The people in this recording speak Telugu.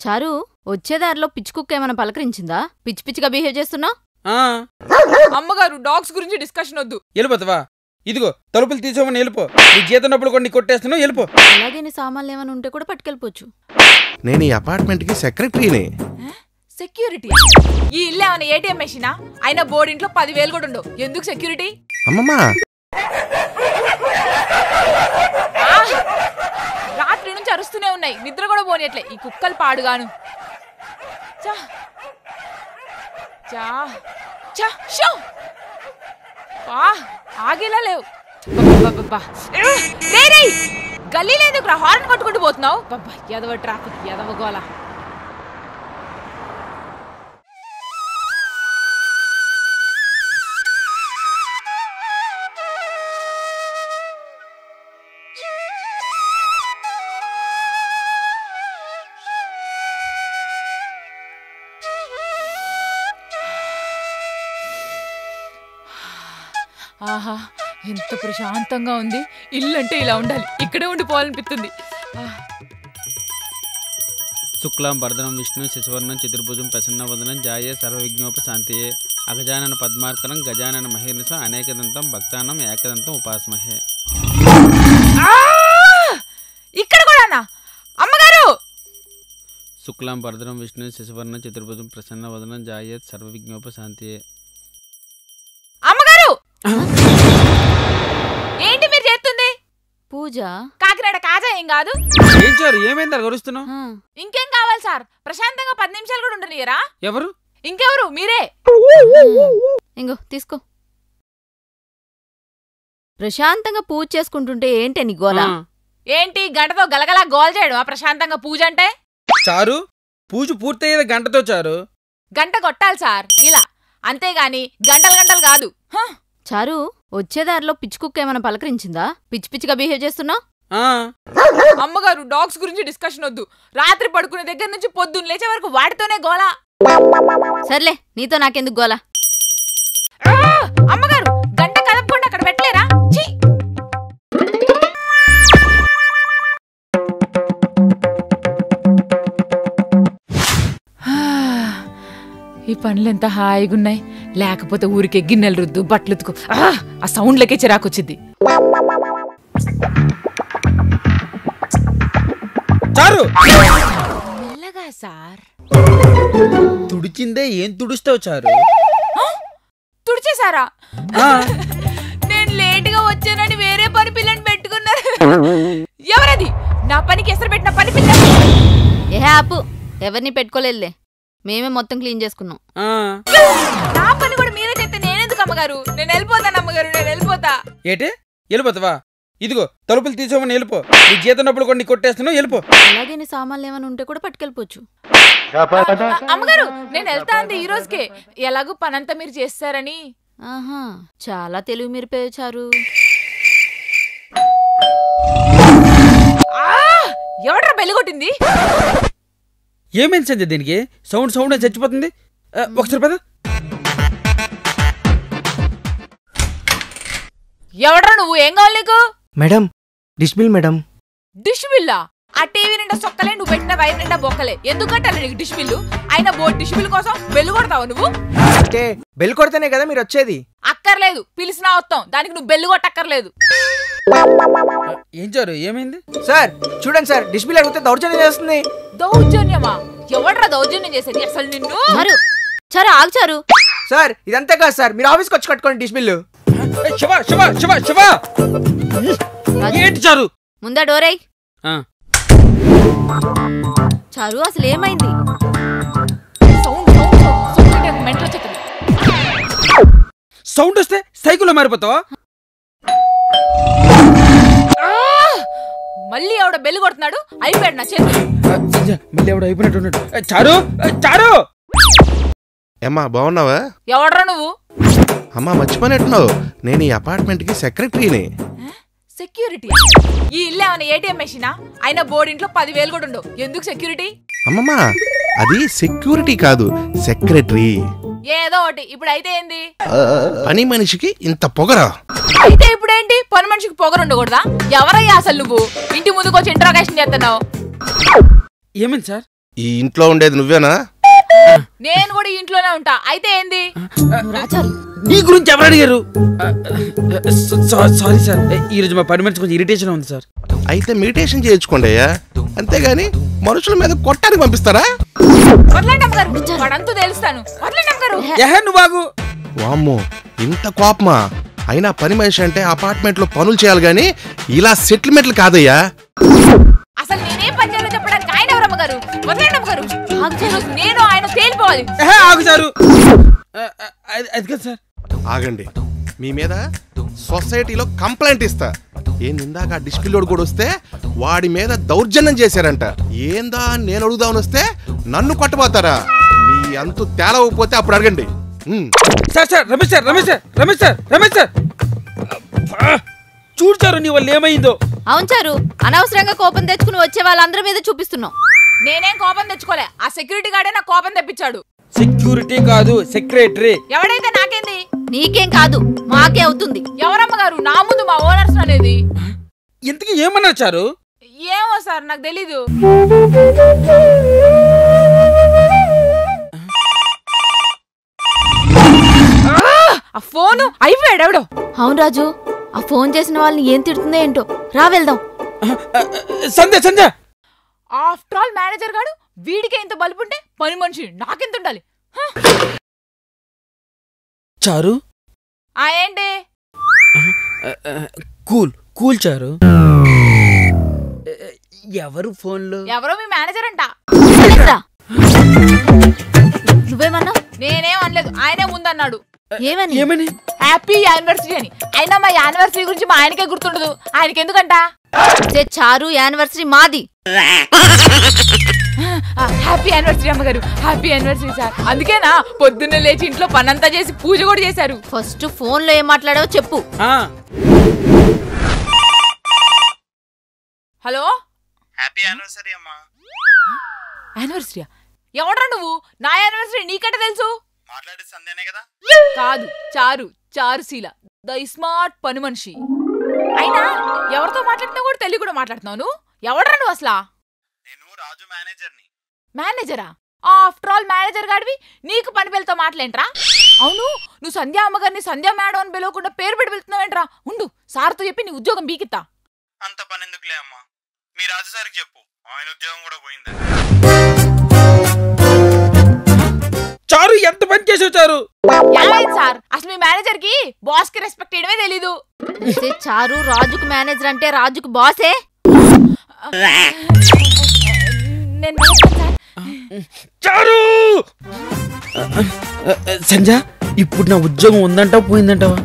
చారు, వచ్చేదారిలో పిచ్చి కుక్క ఏమైనా పలకరించిందా? పిచ్చి పిచ్చిగా బిహేవ్ చేస్తున్నా? అమ్మగారు, డాగ్స్ గురించి డిస్కషన్ వద్దు. వెళ్ళిపోతావా? ఇదిగో తలుపులు తీసుకోమని వెళ్ళిపో. నీ జీతనప్పుడు కొన్ని కొట్టేస్తున్నావు, వెళ్ళిపో. అలాగే నీ సామాన్లు ఏమైనా ఉంటే కూడా పట్టుకెళ్ళిపోవచ్చు. నేను ఈ అపార్ట్మెంట్ కి సెక్రటరీని. సెక్యూరిటీ? ఈ ఇల్లు ఏమైనా ఏటీఎం మెషినా? అయినా బోర్డింట్లో 10,000 కూడా ఉండవు. ఎందుకు సెక్యూరిటీ? అమ్మమ్మా, రాత్రి నుంచి అరుస్తూనే ఉన్నాయి, నిద్ర కూడా పోనీయట్లే ఈ కుక్కలు పాడుగాను. ఆగేలా లేవు. గల్లీ లేదు, హార్న్ కొట్టుకుంటూ పోతున్నావు. ఎదవ ట్రాఫిక్, ఎదవ గోల. ఆహా, ఎంత ప్రశాంతంగా ఉంది. ఇల్లు అంటే ఇలా ఉండాలి, ఇక్కడే ఉండిపోవాలనిపిస్తుంది. శుక్లాం వరదనం విష్ణు శశివర్ణం చతుర్భుజం ప్రసన్నవదనం జాయే సర్వవిఘ్నోపశాంతయే అగజానన పద్మార్కరం గజానన మహేర్నిశం అనేకదంతం భక్తానం ఏకదంతం ఉపాస్మహే. ఇక్కడ కూడానా? అమ్మగారు! శుక్లాం వరదనం విష్ణు శశివర్ణం చతుర్భుజం ప్రసన్నవదనం జాయే సర్వవిఘ్నోపశాంతయే. అమ్మగారు! ఏంటి మీరు చేస్తుంది? పూజ. కాకినాడ కాజా ఏం కాదు. ఏం చారు, ఏమైంది అలా గరుస్తున్నావు? ఇంకేం కావాలి సార్? ప్రశాంతంగా 10 నిమిషాలు కూడా ఉండనియరా? ఎవరు? ఇంకెవరు, మీరే. ఇంగో తీసుకో. ప్రశాంతంగా పూజ చేసుకుంటుంటే ఏంటి నీ గోల? ఏంటి గంటతో గలగలా గోల్ చేయడం ప్రశాంతంగా పూజ అంటే? చారు, పూజ పూర్తయ్యేది గంటతో చారు. గంట కొట్టాలి సార్, ఇలా. అంతేగాని గంటలు గంటలు కాదు. చారు, వచ్చేదారిలో పిచ్చి కుక్క ఏమైనా పలకరించిందా? పిచ్చి పిచ్చిగా బిహేవ్ చేస్తున్నా? అమ్మగారు, డాగ్స్ గురించి డిస్కషన్ వద్దు. రాత్రి పడుకునే దగ్గర నుంచి పొద్దున్న లేచే వరకు వాటితోనే గోలా. సర్లే, నీతో నాకెందుకు గోలా? అమ్మగారు, గంట కదపకుండా అక్కడ పెట్టలేరా? ఈ పనులు ఎంత హాయిగున్నాయి. లేకపోతే ఊరికే గిన్నెలు రుద్దు, బట్టలుతుకు, ఆ సౌండ్లకే చిరాకొచ్చింది. మెల్లగా సార్. తుడిచిందే, ఏం తుడుస్తావు చారు? తుడిచేశారా? నేను లేటుగా వచ్చానని వేరే పని పిల్లని పెట్టుకున్నారు. ఎవరది? నా పనికి ఎసరు పెట్టిన పని పిల్ల? ఏ ఆపు, ఎవరిని పెట్టుకోలేదులే, మేమే మొత్తం క్లీన్ చేసుకున్నాం. నా పని కూడా మీరే చేస్తే నేనెందుకు అమ్మగారు? నేను వెళ్ళిపోతాను అమ్మగారు, నేను వెళ్ళిపోతా. ఏటే వెళ్ళిపోతావా? ఇదిగో తలుపులు తీసుకోమని వెళ్ళిపో. నీ జీతనప్పుడు కొన్ని కొట్టేస్తున్నావు, వెళ్ళిపో. అలాగే నీ సామాన్లు ఏమైనా ఉంటే కూడా పట్టుకెళ్ళిపోవచ్చు. అమ్మగారు, నేను వెళ్తా అంది ఈ రోజుకే. ఎలాగూ పనంతా మీరు చేస్తారని. ఆహా, చాలా తెలివి మీరు పేచారు. ఎవడ్రా బెల్లి కొట్టింది? ఏమైంది సంజయ్, దీనికి సౌండ్ సౌండ్ చచ్చిపోతుంది. ఒకసారి పద. ఎవడ్రా నువ్వు? ఏం కావాలి నీకు? Madam, dish bill madam. Dish బిల్లా? ఆ టీవీ నిండా సొక్కలే, నువ్వు పెట్టిన వైర్ నిండా బొక్కలే. ఎందుకు కట్టాలి నీకు డిష్ బిల్లు? అయినా డిష్ బిల్ కోసం బెల్లు కొడతావు నువ్వు? అంటే బెల్ కొడితేనే కదా మీరు వచ్చేది. అక్కర్లేదు, పిలిచినా వస్తాం. దానికి నువ్వు బెల్లు కొట్టక్కర్లేదు. ఏం చారు, ఏమైంది? సార్ చూడండి సార్, డిష్ బిల్ అడిగితే దౌర్జన్యం చేస్తుంది. దౌర్జన్యమా? ఎవడ్రా దౌర్జన్యం చేసేది అసలు నిన్ను? చారు, చారు ఆగు చారు. సార్ ఇదంతా కాదు సార్, మీరు ఆఫీస్కి వచ్చి కట్టుకోండి డిష్ బిల్లు. ఏంటి చారు? ముందా డోరై. చారు, అసలు ఏమైంది? సౌండ్ వస్తే సైకిల్లో మారిపోతావా? మళ్ళీ ఎవడ బెల్లు కొడుతున్నాడు? అయిపోయాడు నా చేతులు. మళ్ళీ ఎవడ అయిపోయినట్టు. చారు, చారు. ఏమ్మా, బాగున్నావా? ఎవడ్రా నువ్వు? అమ్మా, మర్చిపోయినట్టున్నావు, నేను ఈ అపార్ట్మెంట్ కి సెక్రటరీని. సెక్యూరిటీ? ఈ ఇల్లు ఏమైనా ఏటీఎం మెషినా? అయినా బోర్డింట్లో 10,000 కూడా ఉండవు. ఎందుకు సెక్యూరిటీ? అమ్మమ్మా, అది సెక్యూరిటీ కాదు, సెక్రటరీ. ఏదో ఒకటి. ఇప్పుడు అయితే ఏంది? పని మనిషికి ఇంత పొగరా? అయితే ఇప్పుడేంటి? పని మనిషికి పొగరు ఉండకూడదా? ఎవరయ్యా అసలు నువ్వు? ఇంటి ముందుకు వచ్చి ఇంట్రాగేషన్ చేస్తున్నావు. ఏమైంది సార్? ఈ ఇంట్లో ఉండేది నువ్వేనా? నేను కూడా ఇంట్లోనే ఉంటా. అయితే ఏంది? రాజారు నీ గురించి ఎవరు అడిగారు? సారీ సార్, ఈరోజు మా పని మనిషి కొంచెం ఇరిటేషన్ ఉంది సార్. అయితే మెడిటేషన్ చేయించుకోండి అయ్యా, అంతేగాని మనుషుల మీద కొట్టానికి పంపిస్తారా? వదలండి అమ్మగారు, వాడంతా తెలుస్తాను. వదలండి అమ్మగారు. నువ్వు బాగు. వామ్మో, ఇంత కోపమా? అయినా పని మనిషి అంటే అపార్ట్మెంట్ లో పనులు చేయాలి గాని ఇలా సెటిల్మెంట్లు కాదయ్యా. అసలు నేనేం పని చేయాలో చెప్పడానికి ఆయన ఎవరు అమ్మగారు? వదలండి అమ్మగారు. ఈరోజు నేను ఆయన తేలిపోవాలి. ఆగు సారు. అది కదా సార్. ఆగండి, మీ మీద సొసైటీలో కంప్లైంట్ ఇస్తా. ఇందాక డిస్ప్లేలోడు కూడా వస్తే వాడి మీద దౌర్జన్యం చేశారంట. ఏందా నేను అడుగుదామని వస్తే నన్ను కొట్టబోతారా? మీ అంతు తేలవకపోతే అప్పుడు అడగండి. Sir sir, Ramesh sir, Ramesh sir, Ramesh sir, Ramesh sir, చూడు సారు నీ వల్ల ఏమైందో. అవును చారు, అనవసరంగా కోపం తెచ్చుకుని వచ్చే వాళ్ళందరి మీద చూపిస్తున్నావు. నేనేం కోపం తెచ్చుకోలే, ఆ సెక్యూరిటీ గార్డే నాకు కోపం తెప్పించాడు. సెక్యూరిటీ కాదు, సెక్రటరీ. ఎవడైతే నాకేంది? నీకేం కాదు, మాకే అవుతుంది. ఎవరమ్మగారు నా ముందు మా ఓనర్స్ అనేది? ఇంతకీ ఏమన్నారు చారు? ఏమో సార్, నాకు తెలీదు. ఆ ఫోను అయిపోయాడు ఎవడో. అవును రాజు, ఆ ఫోన్ చేసిన వాళ్ళని ఏం తిడుతుందో ఏంటో. రా వెళ్దాం. సంధ్య, సంధ్య. ఆఫ్టర్ ఆల్ మేనేజర్ గాడు వీడికే ఇంత బలుపుంటే పని మనిషి నాకెంత ఉండాలి? చారు ఏంటి? కూల్ కూల్ చారు. ఎవరు ఫోన్లో? ఎవరో మీ మేనేజర్ అంట. నువ్వేమన్నావు? నేనేం అనలేదు, ఆయనే ముందన్నాడు. ఏమని? ఏమని? హ్యాపీ యానివర్సరీ అని. అయినా మా యానివర్సరీ గురించి మా ఆయనకే గుర్తుండదు. ఆయనకి ఎందుకంట? చారు యానివర్సరీ మాది. హ్యాపీ యానివర్సరీ అమ్మగారు, హ్యాపీ యానివర్సరీ సార్. అందుకేనా పొద్దున్నే లేచి ఇంట్లో పనంతా చేసి పూజ కూడా చేశారు. ఫస్ట్ ఫోన్ లో ఏం మాట్లాడావో చెప్పు. హలో, హ్యాపీ యానివర్సరీ అమ్మా. యానివర్సరీయా? ఎవడ్రా నువ్వు? నా యానివర్సరీ నీకంటే తెలుసు. మాట్లాడే సందేనే కదా? కాదు, చారు, చారుశీల, ద స్మార్ట్ పని మనిషి. అయినా ఎవరితో మాట్లాడుతున్నావు కూడా తెలియ కూడా మాట్లాడుతున్నావు. ఎవడ్రా నువ్వు అసలా? నేను రాజు మేనేజర్ని. మేనేజరా? ఆఫ్టర్ ఆల్ మేనేజర్ గాడివి నీకు పని పిల్లతో మాట్లాడేంట్రా? అవును, నువ్వు సంధ్యా అమ్మగారిని సంధ్యా మేడం అని పిలవకుండా పేరు పెట్టి వెళ్తున్నావేంట్రా? ఉండు, సార్తో చెప్పి నీ ఉద్యోగం బీకిత్తా. అంత పని ఎందుకులే అమ్మా, మీ రాజు సార్కి చెప్పు, ఆయన ఉద్యోగం కూడా పోయిందా. చారు ఎంత పని చేసావు చారు? ఏమైంది సార్? అసలు మీ మేనేజర్ కి బాస్ కి రెస్పెక్ట్ చేయడమే తెలీదు. చారు రాజుకు మేనేజర్ అంటే రాజుకు బాసే. నేను చారు. సంజ, ఇప్పుడు నా ఉద్యోగం ఉందంటావా పోయిందంటావా?